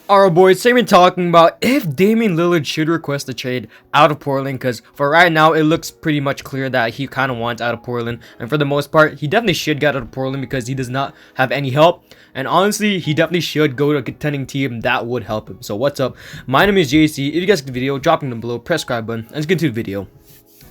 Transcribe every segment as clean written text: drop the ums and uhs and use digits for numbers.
Alright boys, today we're talking about if Damian Lillard should request a trade out of Portland, because for right now it looks pretty much clear that he kind of wants out of Portland, and for the most part he definitely should get out of Portland because he does not have any help, and honestly he definitely should go to a contending team that would help him. So what's up, my name is JC. If you guys like the video, drop it down below, press subscribe button, and let's get into the video.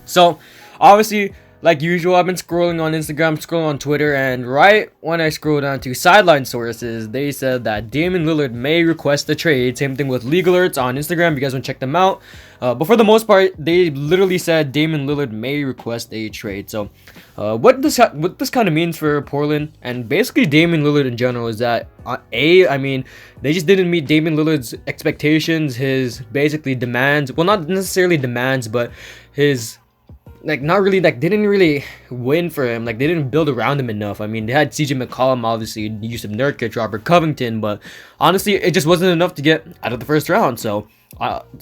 So obviously, like usual, I've been scrolling on Instagram, scrolling on Twitter, and right when I scroll down to sideline sources, they said that Damian Lillard may request a trade. Same thing with league alerts on Instagram, if you guys want to check them out. But for the most part, they literally said Damian Lillard may request a trade. So what this kind of means for Portland, and basically Damian Lillard in general, is that I mean, they just didn't meet Damian Lillard's expectations, his basically demands. Well, not necessarily demands, but his... like not really, like they didn't really win for him, like they didn't build around him enough. I mean, they had CJ McCollum, obviously, Yusuf Nurkic, Robert Covington, but honestly it just wasn't enough to get out of the first round. So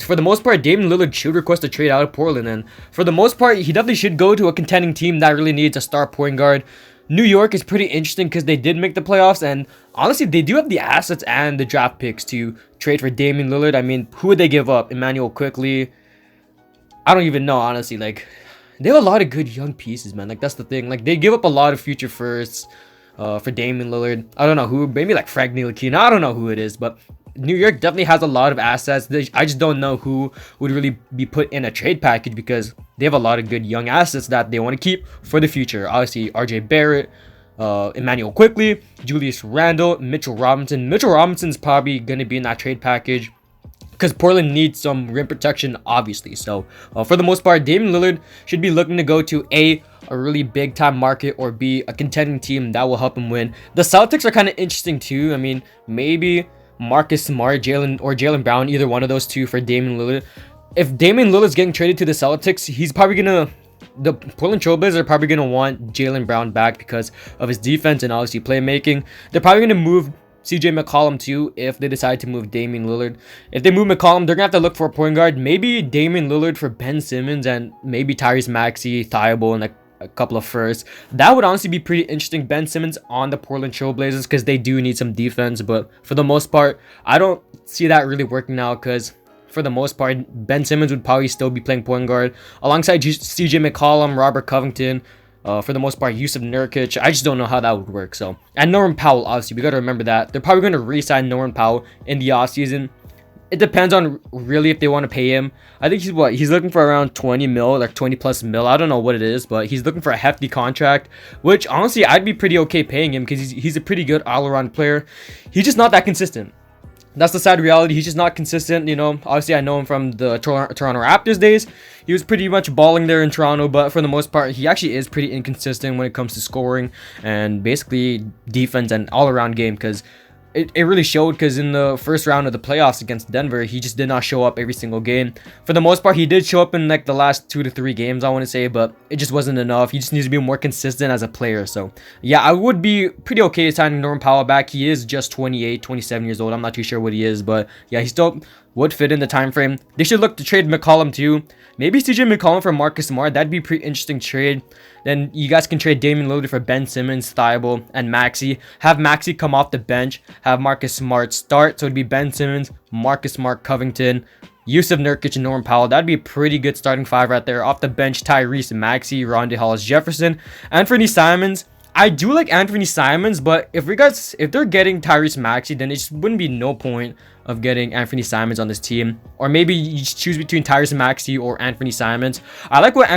for the most part, Damian Lillard should request a trade out of Portland, and for the most part he definitely should go to a contending team that really needs a star point guard. New York is pretty interesting because they did make the playoffs, and honestly they do have the assets and the draft picks to trade for Damian Lillard. I mean, who would they give up? Emmanuel Quickly? I don't even know, honestly. Like, they have a lot of good young pieces, man. Like, that's the thing. Like, they give up a lot of future firsts for Damian Lillard. I don't know who. Maybe like Frank Ntilikina. I don't know who it is, but New York definitely has a lot of assets. I just don't know who would really be put in a trade package because they have a lot of good young assets that they want to keep for the future. Obviously, RJ Barrett, Emmanuel Quickly, Julius Randle, Mitchell Robinson. Mitchell Robinson's probably going to be in that trade package, because Portland needs some rim protection, obviously. So for the most part, Damian Lillard should be looking to go to a really big time market, or B, a contending team that will help him win. The Celtics are kind of interesting too. I mean, maybe Marcus Smart, Jaylen Brown, either one of those two for Damian Lillard. If Damian Lillard's getting traded to the Celtics, he's probably gonna... the Portland Trailblazers are probably gonna want Jaylen Brown back because of his defense and obviously playmaking. They're probably gonna move CJ McCollum too if they decide to move Damian Lillard. If they move McCollum, they're gonna have to look for a point guard. Maybe Damian Lillard for Ben Simmons, and maybe Tyrese Maxey, Thibault, and like a couple of firsts. That would honestly be pretty interesting. Ben Simmons on the Portland Trailblazers, because they do need some defense. But for the most part, I don't see that really working out, because for the most part, Ben Simmons would probably still be playing point guard alongside CJ McCollum, Robert Covington. For the most part, Yusuf Nurkic. I just don't know how that would work. So, and Norman Powell, obviously, we got to remember that they're probably going to re-sign Norman Powell in the offseason. It depends on really if they want to pay him. I think he's looking for around 20 mil, like 20 plus mil. I don't know what it is, but he's looking for a hefty contract, which honestly I'd be pretty okay paying him, because he's a pretty good all-around player. He's just not that consistent. That's the sad reality. He's just not consistent. You know, obviously I know him from the Toronto Raptors days. He was pretty much balling there in Toronto, but for the most part, he actually is pretty inconsistent when it comes to scoring and basically defense and all-around game, because it really showed, because in the first round of the playoffs against Denver, he just did not show up every single game. For the most part, he did show up in like the last 2 to 3 games, I want to say, but it just wasn't enough. He just needs to be more consistent as a player. So yeah, I would be pretty okay signing Norman Powell back. He is just 28, 27 years old. I'm not too sure what he is, but yeah, he still would fit in the time frame. They should look to trade McCollum too. Maybe CJ McCollum for Marcus Smart. That'd be a pretty interesting trade. Then you guys can trade Damian Lillard for Ben Simmons, Thibault, and Maxey. Have Maxey come off the bench. Have Marcus Smart start. So it'd be Ben Simmons, Marcus Smart, Covington, Yusuf Nurkic, and Norman Powell. That'd be a pretty good starting five right there. Off the bench, Tyrese Maxey, Rondae Hollis-Jefferson, Anthony Simons. I do like Anthony Simons, but if they're getting Tyrese Maxey, then it just wouldn't be no point of getting Anthony Simons on this team. Or maybe you just choose between Tyrese Maxey or Anthony Simons. I like what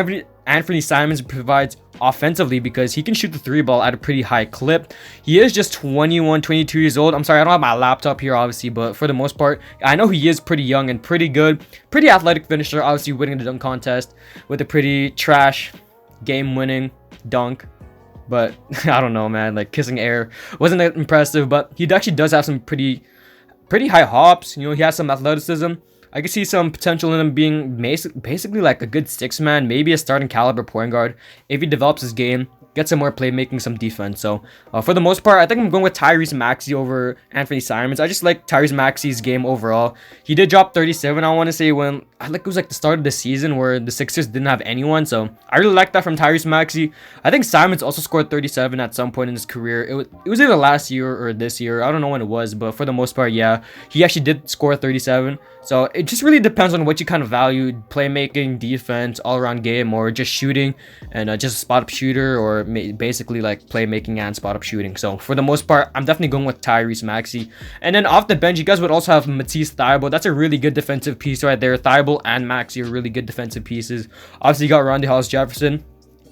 Anthony Simons provides offensively, because he can shoot the 3 ball at a pretty high clip. He is just 21, 22 years old. I'm sorry, I don't have my laptop here, obviously, but for the most part, I know he is pretty young and pretty good. Pretty athletic finisher, obviously winning the dunk contest with a pretty trash game-winning dunk. But I don't know, man, like kissing air wasn't that impressive, but he actually does have some pretty high hops. You know, he has some athleticism. I can see some potential in him being basically like a good 6-man, maybe a starting caliber point guard if he develops his game. get some more playmaking, some defense. So for the most part, I think I'm going with Tyrese Maxey over Anthony Simons. I just like Tyrese Maxey's game overall. He did drop 37, I want to say, when I think it was like the start of the season where the Sixers didn't have anyone. So I really like that from Tyrese Maxey. I think Simons also scored 37 at some point in his career. It was either last year or this year. I don't know when it was, but for the most part, yeah, he actually did score 37. So it just really depends on what you kind of value: playmaking, defense, all-around game, or just shooting and just a spot-up shooter, or basically like playmaking and spot-up shooting. So for the most part, I'm definitely going with Tyrese Maxey. And then off the bench, you guys would also have Matisse Thybulle. That's a really good defensive piece right there. Thybulle and Maxey are really good defensive pieces. Obviously, you got Rondae Hollis-Jefferson.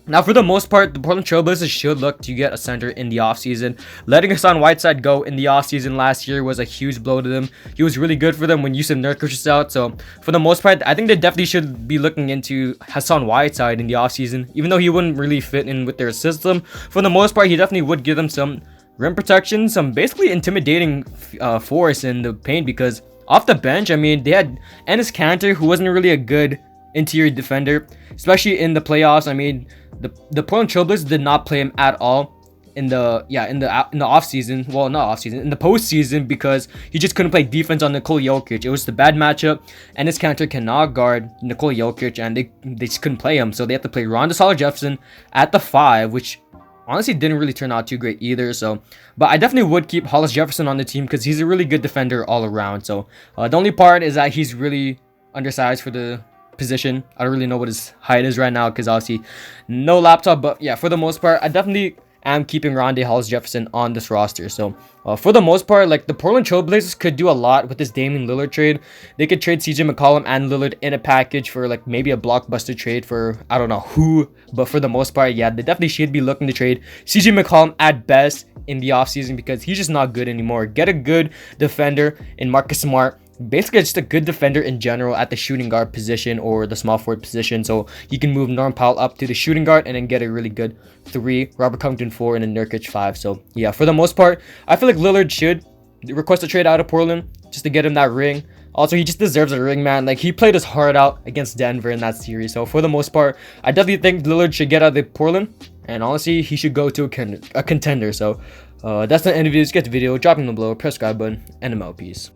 Now, for the most part, the Portland Trailblazers should look to get a center in the offseason. Letting Hassan Whiteside go in the offseason last year was a huge blow to them. He was really good for them when Yusuf Nurkic was out. So, for the most part, I think they definitely should be looking into Hassan Whiteside in the offseason. Even though he wouldn't really fit in with their system, for the most part, he definitely would give them some rim protection, some basically intimidating force in the paint, because off the bench, I mean, they had Enes Kanter, who wasn't really a good interior defender, especially in the playoffs. I mean, the Portland Trailblazers did not play him at all in the off season. Well, not off season, in the postseason, because he just couldn't play defense on Nikola Jokic. It was the bad matchup, and his counter cannot guard Nikola Jokic, and they just couldn't play him. So they had to play Rondae Hollis-Jefferson at the 5, which honestly didn't really turn out too great either. So, but I definitely would keep Hollis-Jefferson on the team because he's a really good defender all around. So the only part is that he's really undersized for the position. I don't really know what his height is right now because obviously no laptop. But yeah, for the most part, I definitely am keeping Rondae Hollis-Jefferson on this roster. So for the most part, like, the Portland Trailblazers could do a lot with this Damian Lillard trade. They could trade CJ McCollum and Lillard in a package for like maybe a blockbuster trade for I don't know who. But for the most part, yeah, they definitely should be looking to trade CJ McCollum at best in the offseason because he's just not good anymore. Get a good defender in Marcus Smart. Basically, just a good defender in general at the shooting guard position or the small forward position, so you can move Norm Powell up to the shooting guard and then get a really good 3, Robert Covington 4, and then Nurkic 5. So yeah, for the most part, I feel like Lillard should request a trade out of Portland just to get him that ring. Also, he just deserves a ring, man. Like, he played his heart out against Denver in that series. So for the most part, I definitely think Lillard should get out of Portland, and honestly, he should go to a contender. So that's the end of the video. Just get the video, drop it below, press subscribe button, and I'm out. Peace.